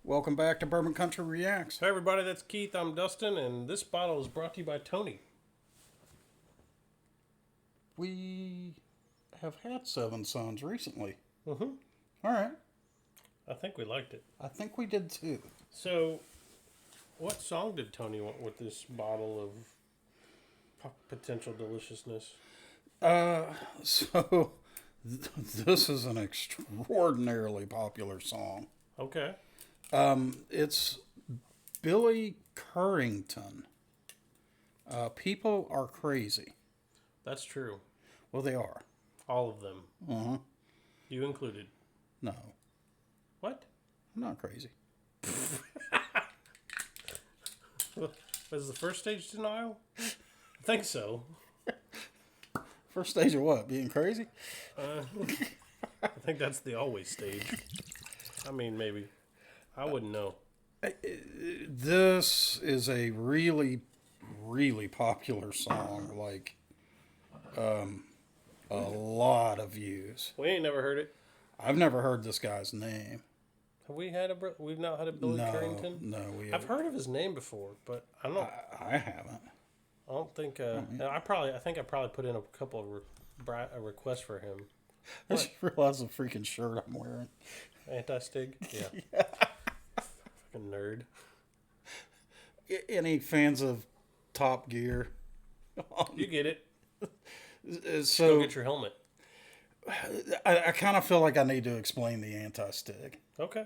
Welcome back to Bourbon Country Reacts. Hey everybody, that's Keith, I'm Dustin, and this bottle is brought to you by Tony. We have had Seven Sons recently. Mm-hmm. All right. I think we liked it. I think we did too. So, what song did Tony want with this bottle of potential deliciousness? So this is an extraordinarily popular song. Okay. It's Billy Currington. People are crazy. That's true. Well, they are. All of them. Uh-huh. You included. No. What? I'm not crazy. Was the first stage denial? I think so. First stage of what? Being crazy? I think that's the always stage. I mean, maybe. I wouldn't know. This is a really, really popular song. Like, a lot of views. We ain't never heard it. I've never heard this guy's name. Have we had we've not had a Billy Currington? No, we haven't. I've heard of his name before, but I don't. I haven't. I don't think. I think I probably put in a couple of requests for him. I just realized the freaking shirt I'm wearing. Anti-Stig? Yeah. Fucking nerd. Any fans of Top Gear? You get it. So go get your helmet. I kind of feel like I need to explain the anti-Stig. Okay.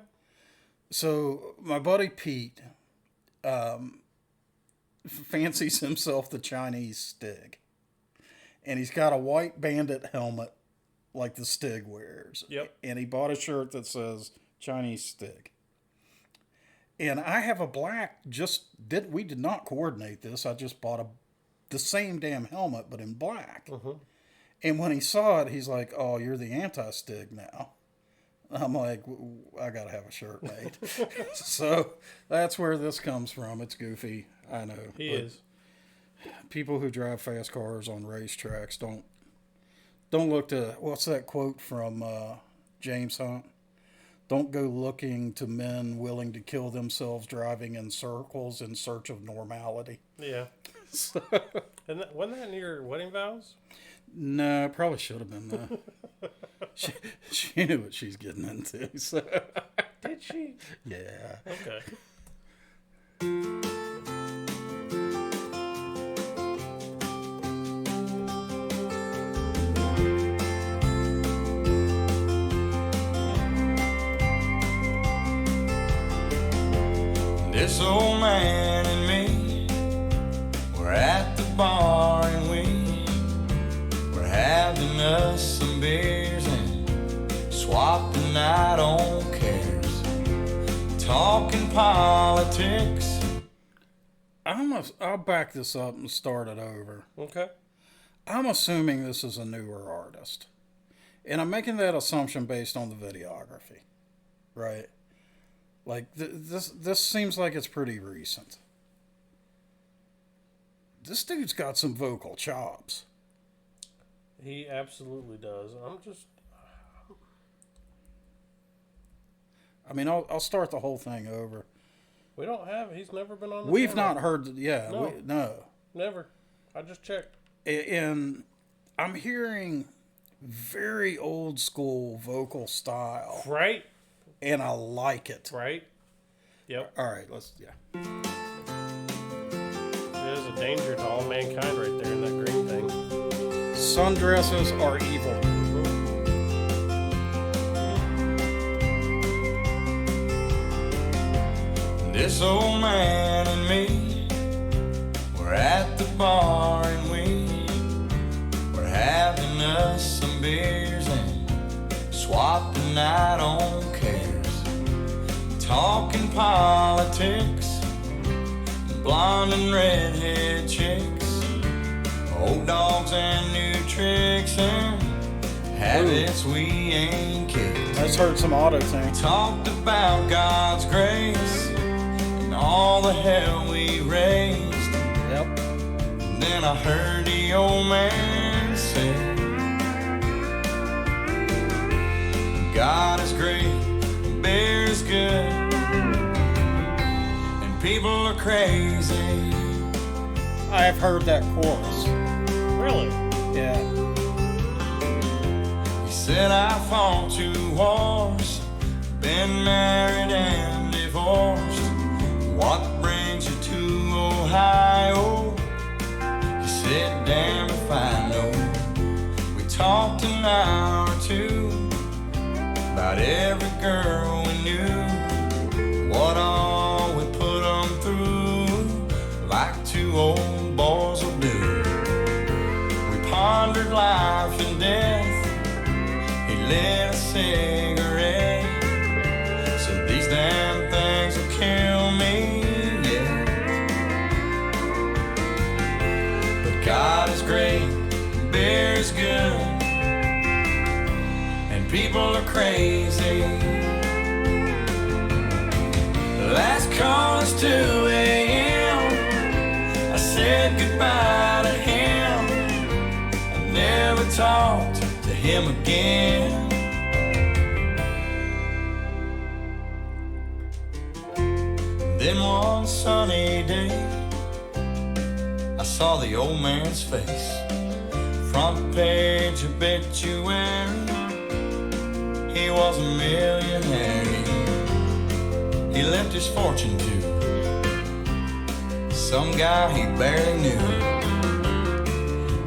So my buddy Pete fancies himself the Chinese Stig. And he's got a white bandit helmet like the Stig wears. Yep. And he bought a shirt that says Chinese Stig. And I have a black, we did not coordinate this. I just bought the same damn helmet, but in black. Uh-huh. And when he saw it, he's like, "Oh, you're the anti-Stig now." I'm like, I got to have a shirt made. So that's where this comes from. It's goofy. I know. He is. People who drive fast cars on racetracks don't look to, what's that quote from James Hunt? Don't go looking to men willing to kill themselves driving in circles in search of normality. Yeah. So, And wasn't that in your wedding vows? no, probably should have been though. she knew what she's getting into. So. Did she? Yeah. Okay. This old man and me, we're at the bar and we're having us some beers and swapping out on cares, talking politics. I'll back this up and start it over. Okay. I'm assuming this is a newer artist. And I'm making that assumption based on the videography. Right? Like, this seems like it's pretty recent. This dude's got some vocal chops. He absolutely does. I mean, I'll start the whole thing over. We don't have. He's never been on the We've channel. not heard, yeah. No. No. Never. I just checked. And I'm hearing very old school vocal style. Right? And I like it. Right? Yep. All right, yeah. There's a danger to all mankind right there in that green thing. Sundresses are evil. This old man and me, we're at the bar and we're having us some beers and swapping out on cares, talking politics, blonde and redhead chicks, old dogs and new tricks and habits we ain't kicked. Let's heard some Autotune. Talked about God's grace and all the hell we raised. Yep. And then I heard the old man say, God is great, beer is good, people are crazy. I have heard that chorus. Really? Yeah. He said I fought 2 wars, been married and divorced. What brings you to Ohio? He said, damn if I know. We talked an hour or 2 about every girl we knew. What all we put them through, like 2 old boys will do. We pondered life and death. He lit a cigarette. Said these damn things will kill me, yeah. But God is great, beer is good, and people are crazy. Last call is 2 a.m. I said goodbye to him. I never talked to him again. Then one sunny day, I saw the old man's face. Front page obituary. He was a millionaire. He left his fortune to some guy he barely knew.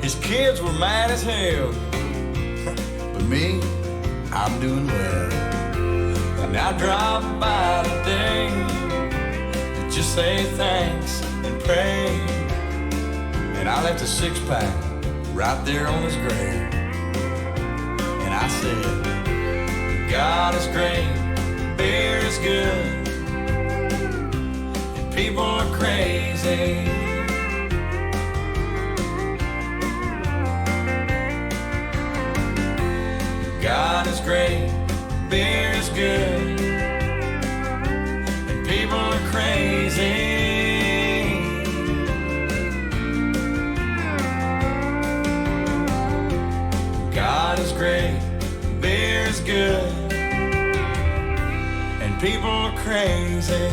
His kids were mad as hell, but me, I'm doing well. And I dropped by today to just say thanks and pray. And I left a 6-pack right there on his grave. And I said, God is great, beer is good, people are crazy. God is great, beer is good, and people are crazy. God is great, beer is good, and people are crazy.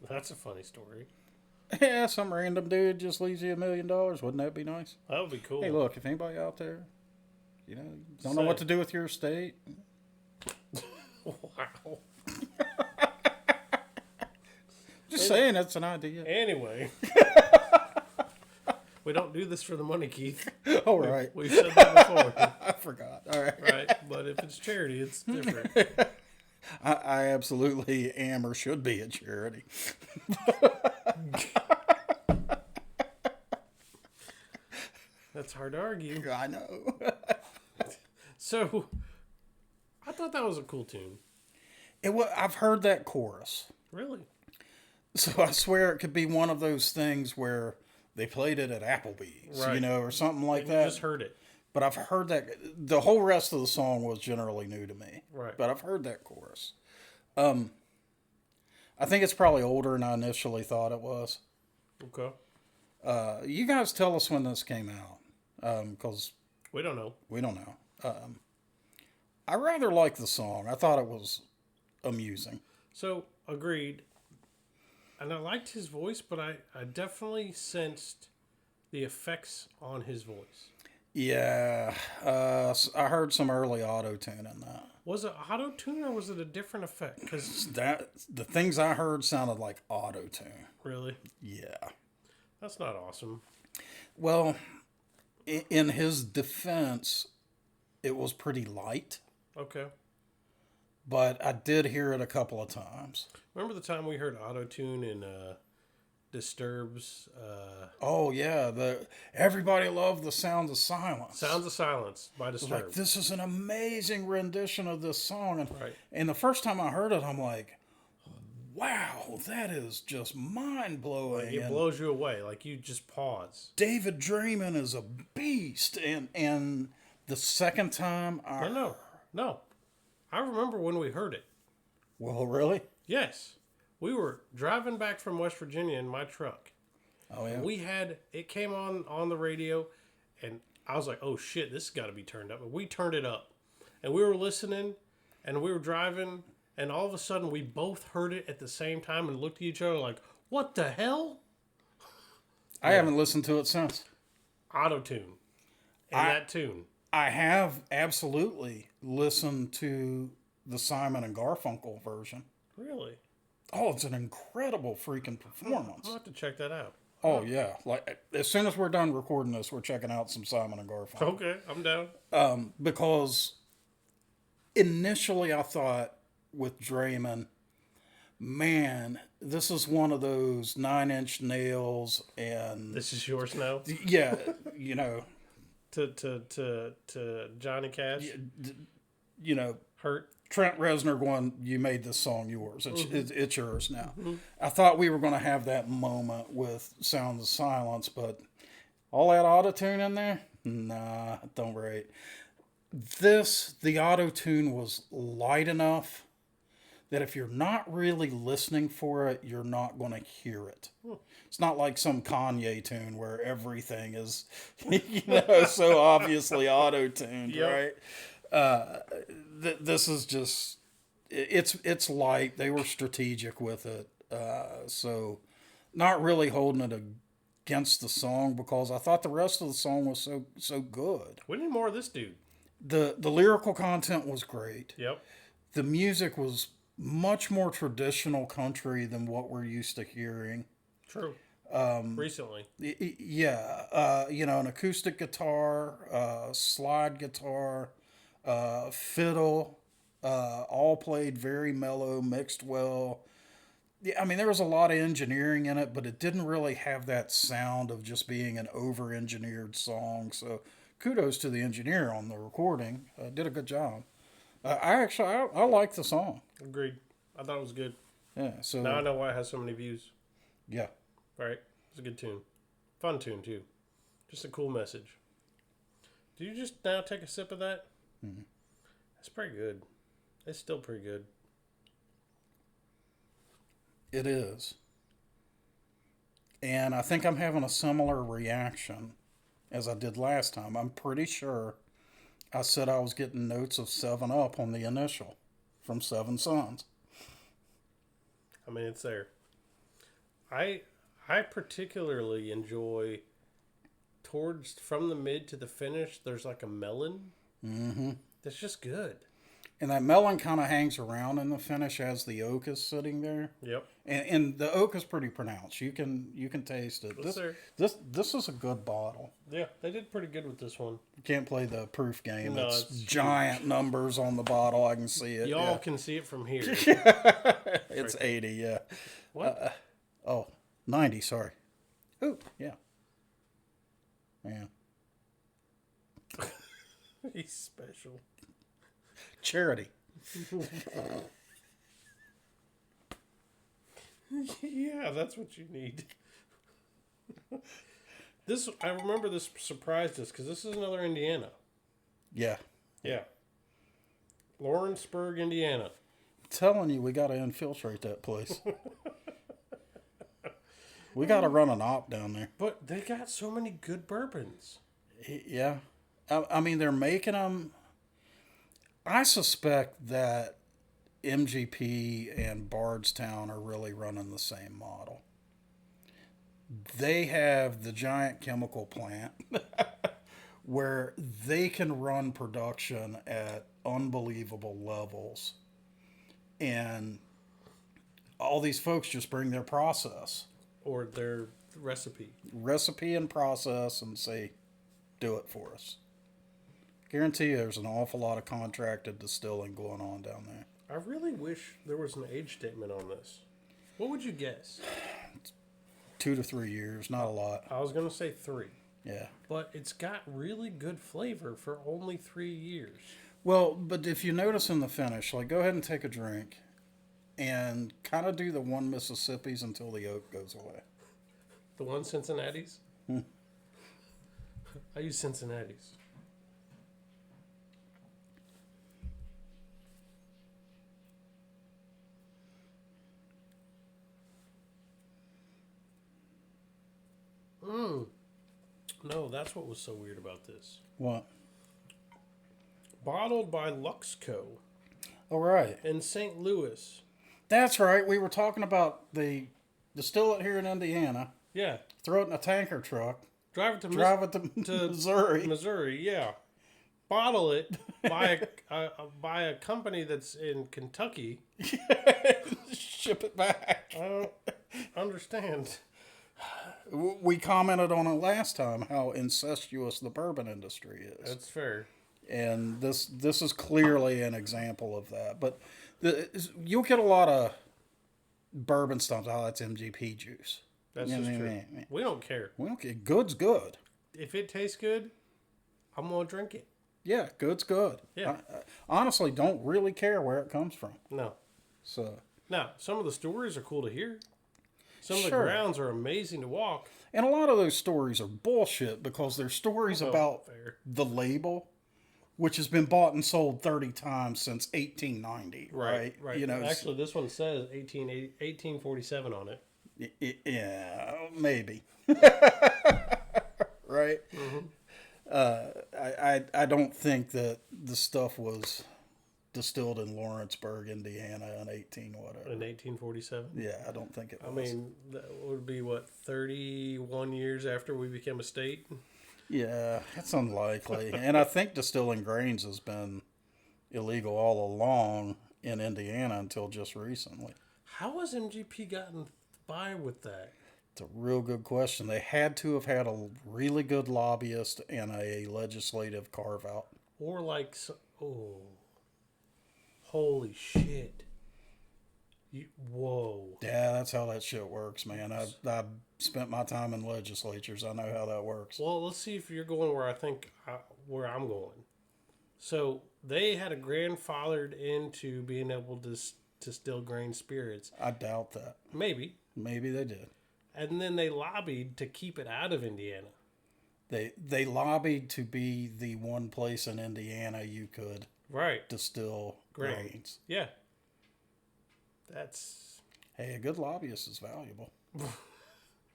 That's a funny story. Yeah, some random dude just leaves you $1 million. Wouldn't that be nice? That would be cool. Hey, look, if anybody out there, don't know what to do with your estate. Wow. Just saying, it's an idea. Anyway. We don't do this for the money, Keith. All right. We've said that before. I forgot. All right. Right? But if it's charity, it's different. I absolutely am or should be a charity. That's hard to argue. I know. So, I thought that was a cool tune. I've heard that chorus. Really? So I swear it could be one of those things where they played it at Applebee's, Right. or something like You that. just heard it. But I've heard that. The whole rest of the song was generally new to me. Right. But I've heard that chorus. I think it's probably older than I initially thought it was. Okay. You guys tell us when this came out. Because We don't know. we don't know. I rather like the song. I thought it was amusing. So, agreed. And I liked his voice, but I definitely sensed the effects on his voice. Yeah. I heard some early Autotune in that. Was it Autotune or was it a different effect? Because The things I heard sounded like Autotune. really, Yeah. that's not awesome. Well, in his defense, it was pretty light, Okay. but I did hear it a couple of times. Remember the time we heard Autotune in Disturbed's Oh yeah, everybody loved the Sounds of Silence. Sounds of Silence by It was Disturbed. like, this is an amazing rendition of this song, Right. and the first time I heard it, I'm like, wow, that is just mind blowing. It blows you away. Like, you just pause. David Draymond is a beast, and the second time No. I remember when we heard it. Well, really? Yes. We were driving back from West Virginia in my truck. Oh, yeah. It came on the radio, and I was like, oh shit, this has got to be turned up. And we turned it up. And we were listening, and we were driving, and all of a sudden we both heard it at the same time and looked at each other like, what the hell? I haven't listened to it since. Autotune. And that tune. I have absolutely listened to the Simon and Garfunkel version. Really? Oh, it's an incredible freaking performance. I'll have to check that out. Oh, yeah. Like, as soon as we're done recording this, we're checking out some Simon and Garfunkel. Okay, I'm down. Because initially I thought with Draymond, man, this is one of those 9-inch nails and... This is yours now? Yeah, you know... To Johnny Cash? You know... Hurt? Trent Reznor going, you made this song yours. It's yours now. I thought we were going to have that moment with Sound of Silence, but all that auto-tune in there? Nah, don't rate. The auto-tune was light enough that if you're not really listening for it, you're not going to hear it. It's not like some Kanye tune where everything is, so obviously auto-tuned, right? This is just, it's light. They were strategic with it. So not really holding it against the song because I thought the rest of the song was so good. We need more of this dude. The lyrical content was great. Yep. The music was much more traditional country than what we're used to hearing. True. Recently. Yeah. An acoustic guitar, slide guitar, fiddle, all played very mellow, mixed well. Yeah, I mean, there was a lot of engineering in it, but it didn't really have that sound of just being an over-engineered song. So kudos to the engineer on the recording. Did a good job. I like the song. Agreed. I thought it was good. Yeah. So now I know why it has so many views. Yeah. Right. It's a good tune. Fun tune, too. Just a cool message. Did you just now take a sip of that? Mm-hmm. That's pretty good. It's still pretty good. It is. And I think I'm having a similar reaction as I did last time. I'm pretty sure I said I was getting notes of 7-Up on the initial from Seven Sons. I mean, it's there. I particularly enjoy from the mid to the finish, there's like a melon. Mm-hmm. That's just good. And that melon kind of hangs around in the finish as the oak is sitting there. Yep. And the oak is pretty pronounced. You can taste it. This is a good bottle. Yeah, they did pretty good with this one. You can't play the proof game. No, it's giant numbers on the bottle. I can see it. Y'all can see it from here. It's 80, yeah. What? 90, sorry. Ooh, yeah. Man. He's special. Charity. Yeah, that's what you need. I remember this surprised us because this is another Indiana. Yeah. Yeah. Lawrenceburg, Indiana. I'm telling you, we got to infiltrate that place. We got to run an op down there. But they got so many good bourbons. Yeah. I mean, they're making them. I suspect that MGP and Bardstown are really running the same model. They have the giant chemical plant where they can run production at unbelievable levels. And all these folks just bring their process. Or their recipe. Recipe and process and say, do it for us. Guarantee you there's an awful lot of contracted distilling going on down there. I really wish there was an age statement on this. What would you guess? 2 to 3 years, not a lot. I was going to say 3. Yeah. But it's got really good flavor for only 3 years. Well, but if you notice in the finish, like go ahead and take a drink and kind of do the 1 Mississippi's until the oak goes away. The 1 Cincinnati's? I use Cincinnati's. No, that's what was so weird about this. What? Bottled by Luxco All right. in St. Louis. That's right. We were talking about the distill it here in Indiana, Yeah. throw it in a tanker truck, Drive it to drive it to Missouri. Missouri, yeah. Bottle it by a company that's in Kentucky. Ship it back. I don't understand. We commented on it last time how incestuous the bourbon industry is. That's fair. And this is clearly an example of that. But you'll get a lot of bourbon stuff. Oh, that's MGP juice. That's You know just what I true. mean? We don't care. We don't care. Good's good. If it tastes good, I'm going to drink it. Yeah, good's good. Yeah. I honestly don't really care where it comes from. No. So, Now, some of the stories are cool to hear. Some of the Sure. grounds are amazing to walk. and a lot of those stories are bullshit because they're stories about fair. the label, which has been bought and sold 30 times since 1890. Right. Right. You know, Actually, this one says 1847 on it. yeah, maybe. Right. I don't think that the stuff was distilled in Lawrenceburg, Indiana, in 18 whatever. In 1847? Yeah, I don't think it was. I mean, that would be, 31 years after we became a state? Yeah, it's unlikely. And I think distilling grains has been illegal all along in Indiana until just recently. How has MGP gotten by with that? It's a real good question. They had to have had a really good lobbyist and a legislative carve out. Or holy shit. Whoa. Yeah, that's how that shit works, man. I've spent my time in legislatures. I know how that works. Well, let's see if you're going where I think where I'm going. So they had a grandfathered into being able to distill grain spirits. I doubt that. Maybe. Maybe they did. And then they lobbied to keep it out of Indiana. They lobbied to be the one place in Indiana you could Right. distill grains. Yeah. That's Hey, a good lobbyist is valuable.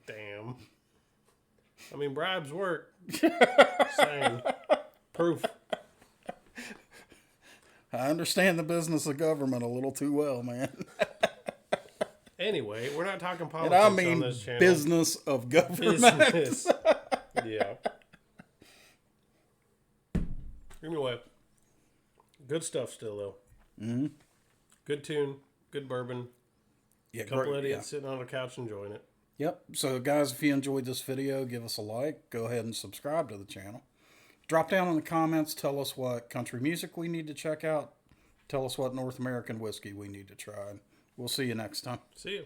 damn. I mean, bribes work. Same. Proof. I understand the business of government a little too well, man. Anyway, we're not talking And politics I mean on this channel. business of government. Business. Yeah. Anyway, good stuff still though. Mm-hmm. Good tune, good bourbon. Yeah, Couple great, idiots yeah. sitting on a couch enjoying it. Yep. So, guys, if you enjoyed this video, give us a like. Go ahead and subscribe to the channel. Drop down in the comments. Tell us what country music we need to check out. Tell us what North American whiskey we need to try. We'll see you next time. See you.